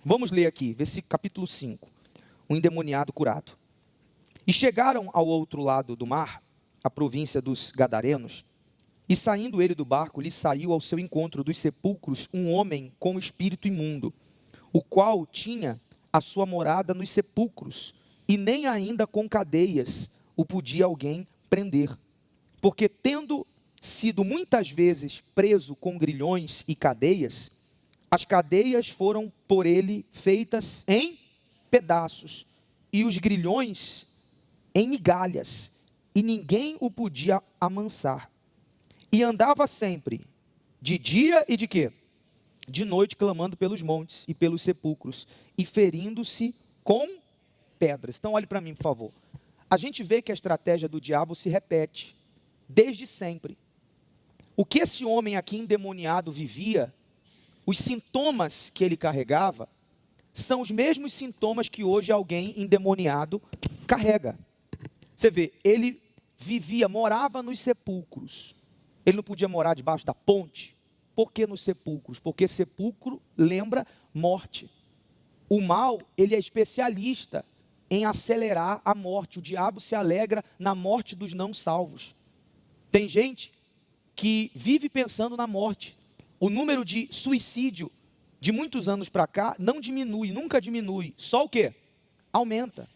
Vamos ler aqui, versículo capítulo 5. O endemoniado curado. E chegaram ao outro lado do mar, a província dos Gadarenos, e saindo ele do barco, lhe saiu ao seu encontro dos sepulcros um homem com espírito imundo, o qual tinha a sua morada nos sepulcros, e nem ainda com cadeias o podia alguém prender. Porque tendo sido muitas vezes preso com grilhões e cadeias, as cadeias foram por ele feitas em pedaços, e os grilhões em migalhas, e ninguém o podia amansar. E andava sempre, de dia e de quê? De noite, clamando pelos montes e pelos sepulcros, e ferindo-se com pedras. Então olhe para mim, por favor. A gente vê que a estratégia do diabo se repete, desde sempre. O que esse homem aqui endemoniado vivia, os sintomas que ele carregava, são os mesmos sintomas que hoje alguém endemoniado carrega. Você vê, ele vivia, morava nos sepulcros. Ele não podia morar debaixo da ponte. Por que nos sepulcros? Porque sepulcro lembra morte. O mal, ele é especialista em acelerar a morte. O diabo se alegra na morte dos não salvos. Tem gente que vive pensando na morte. O número de suicídio de muitos anos para cá não diminui, nunca diminui. Só o quê? Aumenta.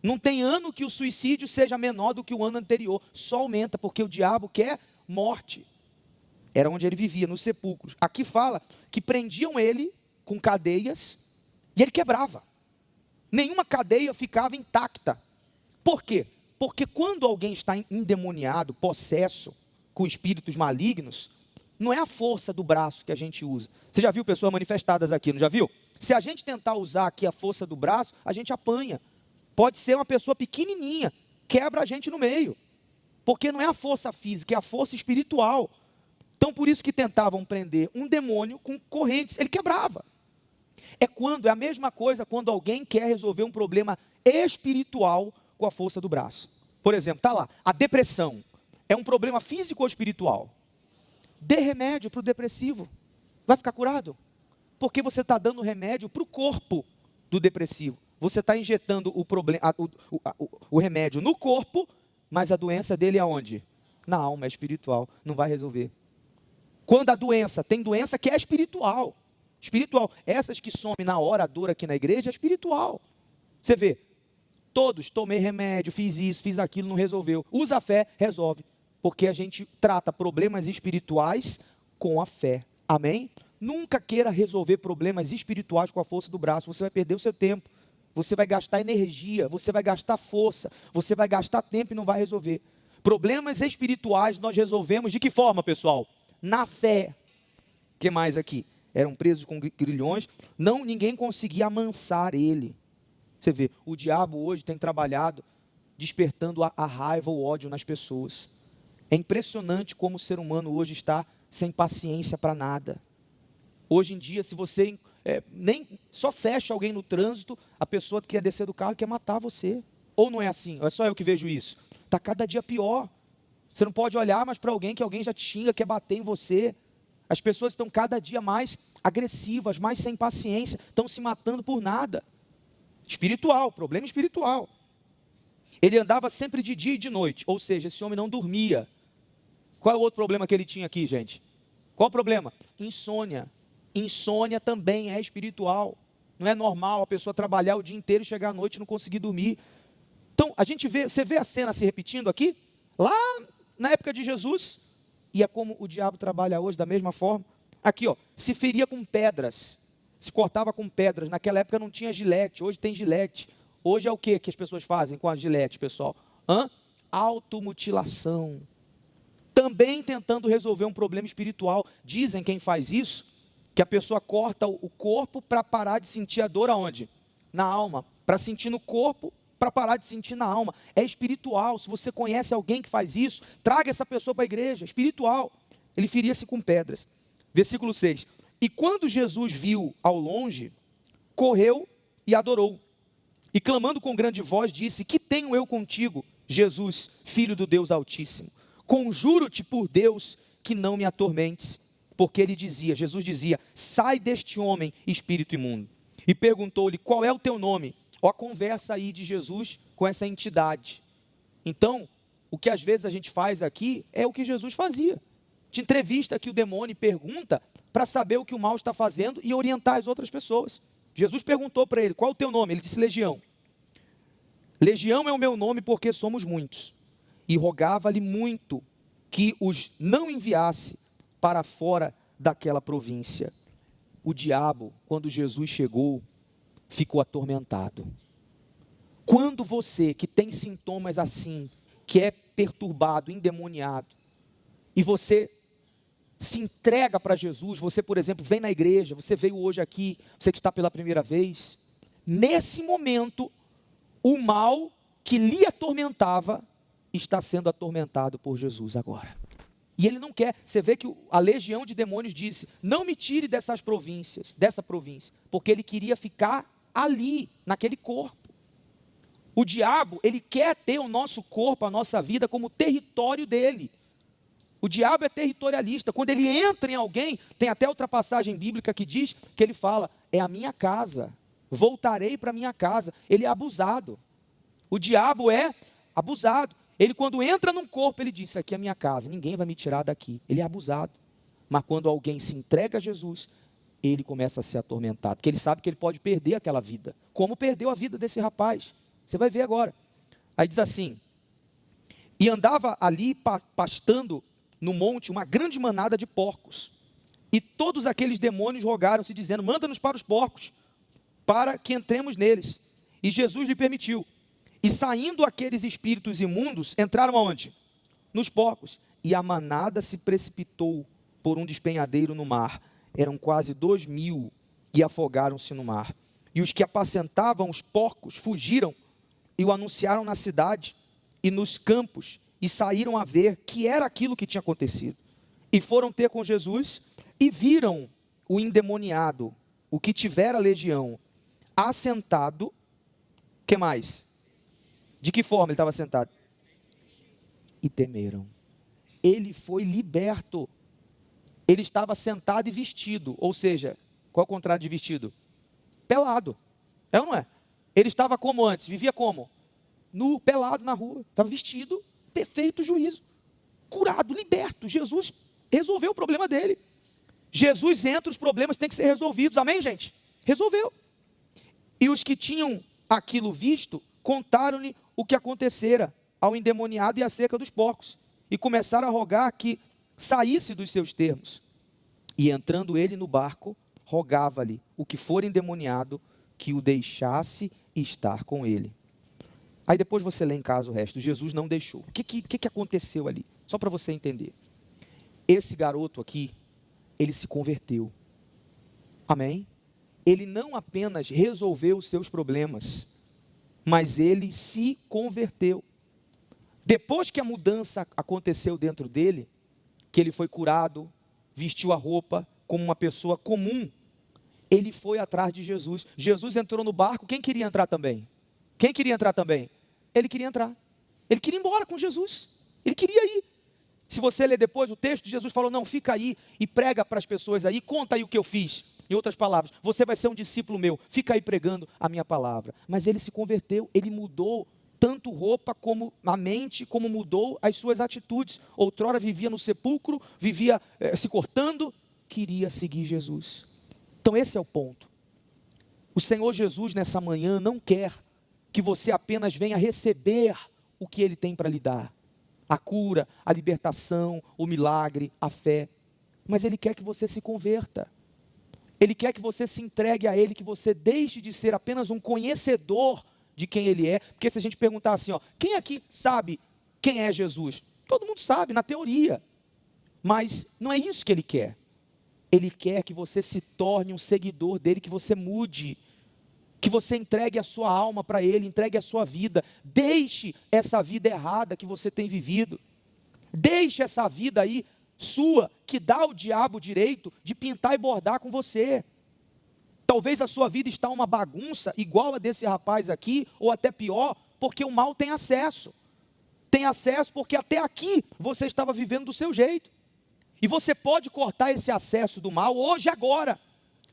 Não tem ano que o suicídio seja menor do que o ano anterior. Só aumenta, porque o diabo quer morte. Era onde ele vivia, nos sepulcros. Aqui fala que prendiam ele com cadeias e ele quebrava. Nenhuma cadeia ficava intacta. Por quê? Porque quando alguém está endemoniado, possesso, com espíritos malignos, não é a força do braço que a gente usa. Você já viu pessoas manifestadas aqui, não já viu? Se a gente tentar usar aqui a força do braço, a gente apanha. Pode ser uma pessoa pequenininha, quebra a gente no meio. Porque não é a força física, é a força espiritual. Então, por isso que tentavam prender um demônio com correntes, ele quebrava. É a mesma coisa quando alguém quer resolver um problema espiritual com a força do braço. Por exemplo, está lá, a depressão é um problema físico ou espiritual? Dê remédio para o depressivo, vai ficar curado? Porque você está dando remédio para o corpo do depressivo. Você está injetando o remédio no corpo, mas a doença dele é onde? Na alma, é espiritual, não vai resolver. Quando a doença, tem doença que é espiritual. Espiritual. Essas que somem na hora, a dor aqui na igreja, é espiritual. Você vê, todos, tomei remédio, fiz isso, fiz aquilo, não resolveu. Usa a fé, resolve. Porque a gente trata problemas espirituais com a fé. Amém? Nunca queira resolver problemas espirituais com a força do braço. Você vai perder o seu tempo. Você vai gastar energia, você vai gastar força, você vai gastar tempo e não vai resolver. Problemas espirituais nós resolvemos de que forma, pessoal? Na fé. O que mais aqui? Eram presos com grilhões, ninguém conseguia amansar ele. Você vê, o diabo hoje tem trabalhado despertando a raiva, o ódio nas pessoas. É impressionante como o ser humano hoje está sem paciência para nada. Hoje em dia, se você nem só fecha alguém no trânsito, a pessoa que quer descer do carro quer matar você. Ou não é assim? Ou é só eu que vejo isso? Está cada dia pior. Você não pode olhar mais para alguém que alguém já te xinga, quer bater em você. As pessoas estão cada dia mais agressivas, mais sem paciência, estão se matando por nada. Espiritual, problema espiritual. Ele andava sempre de dia e de noite, ou seja, esse homem não dormia. Qual é o outro problema que ele tinha aqui, gente? Qual o problema? Insônia. Insônia também é espiritual. Não é normal a pessoa trabalhar o dia inteiro e chegar à noite e não conseguir dormir. Então, você vê a cena se repetindo aqui? Lá na época de Jesus, e é como o diabo trabalha hoje da mesma forma. Aqui, ó, se feria com pedras, se cortava com pedras. Naquela época não tinha gilete, hoje tem gilete. Hoje é o que as pessoas fazem com a gilete, pessoal? Automutilação. Também tentando resolver um problema espiritual. Dizem quem faz isso, que a pessoa corta o corpo para parar de sentir a dor aonde? Na alma. Para sentir no corpo, para parar de sentir na alma. É espiritual. Se você conhece alguém que faz isso, traga essa pessoa para a igreja. Espiritual. Ele feria-se com pedras. Versículo 6. E quando Jesus viu ao longe, correu e adorou. E clamando com grande voz, disse: que tenho eu contigo, Jesus, Filho do Deus Altíssimo? Conjuro-te por Deus que não me atormentes. Porque Jesus dizia, sai deste homem, espírito imundo. e perguntou-lhe: qual é o teu nome? Ó, a conversa aí de Jesus com essa entidade. Então, o que às vezes a gente faz aqui é o que Jesus fazia. Te entrevista aqui o demônio e pergunta para saber o que o mal está fazendo e orientar as outras pessoas. Jesus perguntou para ele: qual é o teu nome? Ele disse: Legião. Legião é o meu nome porque somos muitos. E rogava-lhe muito que os não enviasse para fora daquela província. O diabo, quando Jesus chegou, ficou atormentado. Quando você que tem sintomas assim, que é perturbado, endemoniado, e você se entrega para Jesus, você, por exemplo, vem na igreja, você veio hoje aqui, você que está pela primeira vez, nesse momento, o mal que lhe atormentava, está sendo atormentado por Jesus agora. E ele não quer, você vê que a legião de demônios disse: não me tire dessa província, porque ele queria ficar ali, naquele corpo. O diabo, ele quer ter o nosso corpo, a nossa vida como território dele. O diabo é territorialista. Quando ele entra em alguém, tem até outra passagem bíblica que diz, que ele fala: é a minha casa, voltarei para a minha casa. Ele é abusado. O diabo é abusado. Ele, quando entra num corpo, ele diz: isso aqui é a minha casa, ninguém vai me tirar daqui. Ele é abusado. Mas quando alguém se entrega a Jesus, ele começa a ser atormentado, porque ele sabe que ele pode perder aquela vida, como perdeu a vida desse rapaz. Você vai ver agora. Aí diz assim: e andava ali pastando no monte uma grande manada de porcos, e todos aqueles demônios rogaram-se, dizendo: manda-nos para os porcos, para que entremos neles. E Jesus lhe permitiu. E saindo aqueles espíritos imundos, entraram aonde? Nos porcos. E a manada se precipitou por um despenhadeiro no mar. Eram quase 2.000 e afogaram-se no mar. E os que apacentavam os porcos fugiram e o anunciaram na cidade e nos campos, e saíram a ver que era aquilo que tinha acontecido. E foram ter com Jesus e viram o endemoniado, o que tivera legião, assentado. Que mais? De que forma ele estava sentado? E temeram. Ele foi liberto. Ele estava sentado e vestido. Ou seja, qual é o contrário de vestido? Pelado. É ou não é? Ele estava como antes? Vivia como? Nu, pelado na rua. Estava vestido, perfeito juízo. Curado, liberto. Jesus resolveu o problema dele. Jesus entra, os problemas têm que ser resolvidos. Amém, gente? Resolveu. E os que tinham aquilo visto, contaram-lhe o que acontecera ao endemoniado e acerca dos porcos, e começaram a rogar que saísse dos seus termos. E entrando ele no barco, rogava-lhe o que for endemoniado, que o deixasse estar com ele. Aí depois você lê em casa o resto. Jesus não deixou. O que aconteceu ali? Só para você entender. Esse garoto aqui, ele se converteu. Amém? Ele não apenas resolveu os seus problemas, mas ele se converteu. Depois que a mudança aconteceu dentro dele, que ele foi curado, vestiu a roupa como uma pessoa comum, ele foi atrás de Jesus. Jesus entrou no barco, quem queria entrar também? Quem queria entrar também? Ele queria entrar. Ele queria ir embora com Jesus. Ele queria ir. Se você ler depois o texto, Jesus falou: não, fica aí e prega para as pessoas aí, conta aí o que eu fiz. Em outras palavras, você vai ser um discípulo meu, fica aí pregando a minha palavra. Mas ele se converteu, ele mudou tanto roupa como a mente, como mudou as suas atitudes. Outrora vivia no sepulcro, vivia se cortando, queria seguir Jesus. Então esse é o ponto. O Senhor Jesus nessa manhã não quer que você apenas venha receber o que Ele tem para lhe dar. A cura, a libertação, o milagre, a fé. Mas Ele quer que você se converta. Ele quer que você se entregue a Ele, que você deixe de ser apenas um conhecedor de quem Ele é. Porque se a gente perguntar assim, quem aqui sabe quem é Jesus? Todo mundo sabe, na teoria. Mas não é isso que Ele quer. Ele quer que você se torne um seguidor dEle, que você mude, que você entregue a sua alma para Ele, entregue a sua vida. Deixe essa vida errada que você tem vivido. Deixe essa vida aí sua, que dá ao diabo o direito de pintar e bordar com você. Talvez a sua vida está uma bagunça, igual a desse rapaz aqui, ou até pior, porque o mal tem acesso. Tem acesso porque até aqui você estava vivendo do seu jeito. E você pode cortar esse acesso do mal hoje, agora,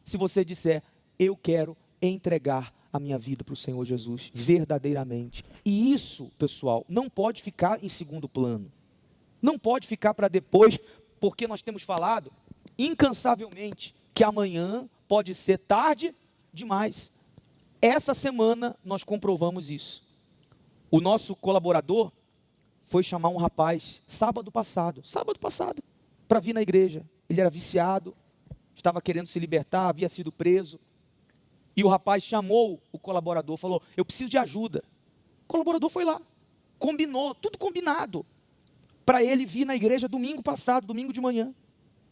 se você disser: eu quero entregar a minha vida para o Senhor Jesus, verdadeiramente. E isso, pessoal, não pode ficar em segundo plano. Não pode ficar para depois, porque nós temos falado incansavelmente que amanhã pode ser tarde demais. Essa semana nós comprovamos isso. O nosso colaborador foi chamar um rapaz sábado passado, para vir na igreja. Ele era viciado, estava querendo se libertar, havia sido preso. E o rapaz chamou o colaborador, falou: eu preciso de ajuda. O colaborador foi lá, combinou, tudo combinado, para ele vir na igreja domingo passado, domingo de manhã.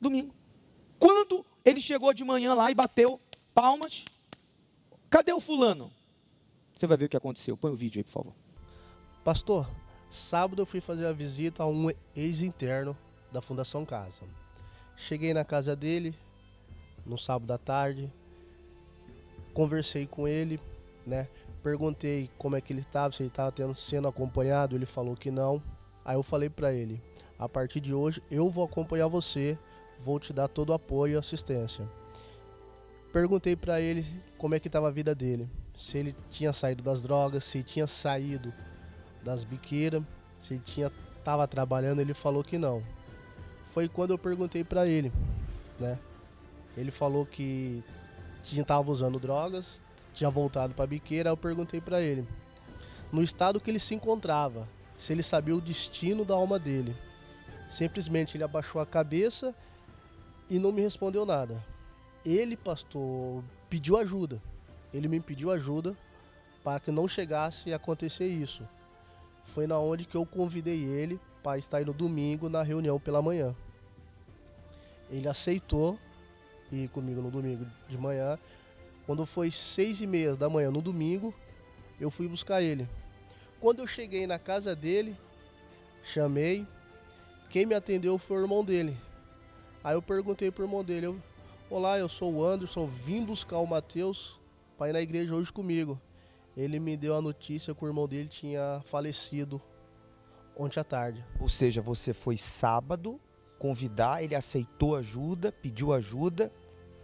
Domingo. Quando ele chegou de manhã lá e bateu palmas, cadê o fulano? Você vai ver o que aconteceu. Põe o vídeo aí, por favor. Pastor, sábado eu fui fazer a visita a um ex-interno da Fundação Casa. Cheguei na casa dele, no sábado à tarde, conversei com ele, né? Perguntei como é que ele estava, se ele estava sendo acompanhado, ele falou que não. Aí eu falei para ele: a partir de hoje eu vou acompanhar você, vou te dar todo o apoio e assistência. Perguntei para ele como é que estava a vida dele, se ele tinha saído das drogas, se tinha saído das biqueiras, se ele estava trabalhando. Ele falou que não. Foi quando eu perguntei para ele, né? Ele falou que estava usando drogas, tinha voltado para a biqueira. Eu perguntei para ele, no estado que ele se encontrava, se ele sabia o destino da alma dele. Simplesmente ele abaixou a cabeça e não me respondeu nada. Ele, pastor, pediu ajuda. Ele me pediu ajuda para que não chegasse a acontecer isso. Foi na onde que eu convidei ele para estar aí no domingo na reunião pela manhã. Ele aceitou ir comigo no domingo de manhã. Quando foi 6h30 da manhã no domingo, eu fui buscar ele. Quando eu cheguei na casa dele, chamei. Quem me atendeu foi o irmão dele. Aí eu perguntei pro irmão dele: olá, eu sou o Anderson, vim buscar o Mateus para ir na igreja hoje comigo. Ele me deu a notícia que o irmão dele tinha falecido ontem à tarde. Ou seja, você foi sábado convidar, ele aceitou ajuda, pediu ajuda.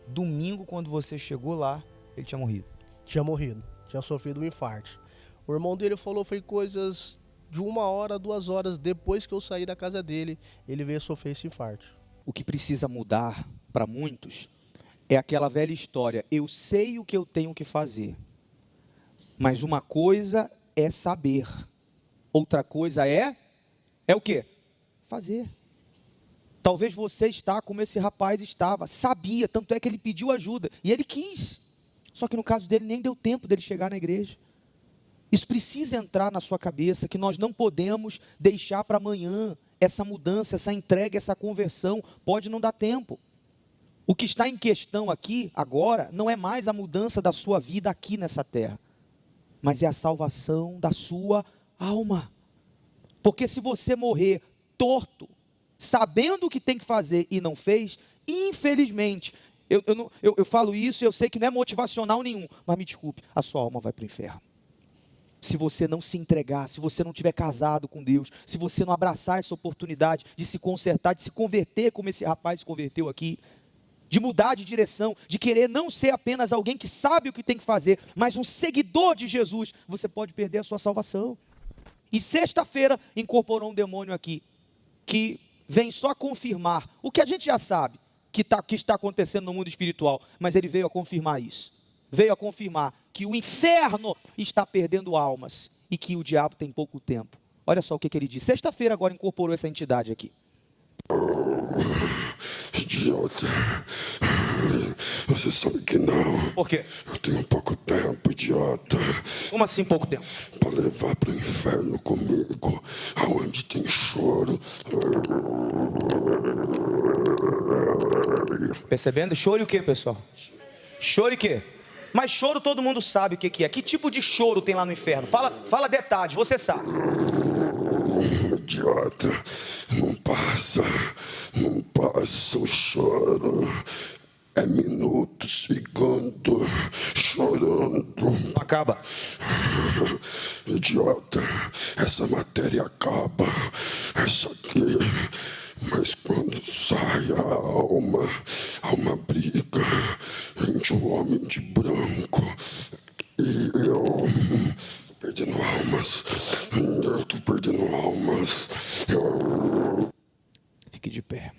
Domingo, quando você chegou lá, ele tinha morrido. Tinha morrido, tinha sofrido um infarto. O irmão dele falou foi coisas de 1 hora, 2 horas depois que eu saí da casa dele, ele veio sofrer esse infarto. O que precisa mudar para muitos é aquela velha história: eu sei o que eu tenho que fazer, mas uma coisa é saber, outra coisa é o quê? Fazer. Talvez você está como esse rapaz estava, sabia, tanto é que ele pediu ajuda, e ele quis. Só que no caso dele nem deu tempo dele chegar na igreja. Isso precisa entrar na sua cabeça, que nós não podemos deixar para amanhã essa mudança, essa entrega, essa conversão. Pode não dar tempo. O que está em questão aqui, agora, não é mais a mudança da sua vida aqui nessa terra, mas é a salvação da sua alma. Porque se você morrer torto, sabendo o que tem que fazer e não fez, infelizmente, eu falo isso e eu sei que não é motivacional nenhum, mas me desculpe, a sua alma vai para o inferno. Se você não se entregar, se você não tiver casado com Deus, se você não abraçar essa oportunidade de se consertar, de se converter como esse rapaz se converteu aqui, de mudar de direção, de querer não ser apenas alguém que sabe o que tem que fazer, mas um seguidor de Jesus, você pode perder a sua salvação. E sexta-feira incorporou um demônio aqui, que vem só confirmar o que a gente já sabe, que está acontecendo no mundo espiritual, mas ele veio a confirmar isso. Veio a confirmar que o inferno está perdendo almas e que o diabo tem pouco tempo. Olha só o que ele diz. Sexta-feira agora incorporou essa entidade aqui. Idiota, você sabe que não. Por quê? Eu tenho pouco tempo, idiota. Como assim pouco tempo? Para levar para o inferno comigo, aonde tem choro. Percebendo? Choro e o quê, pessoal? Choro e o quê? Mas choro todo mundo sabe o que é. Que tipo de choro tem lá no inferno? Fala detalhes, você sabe. Idiota, não passa o choro. É minuto, segundo, chorando. Acaba. Idiota, essa matéria acaba. Essa aqui. Mas quando sai a alma briga entre o homem de branco almas. Eu estou perdendo almas. Fique de pé.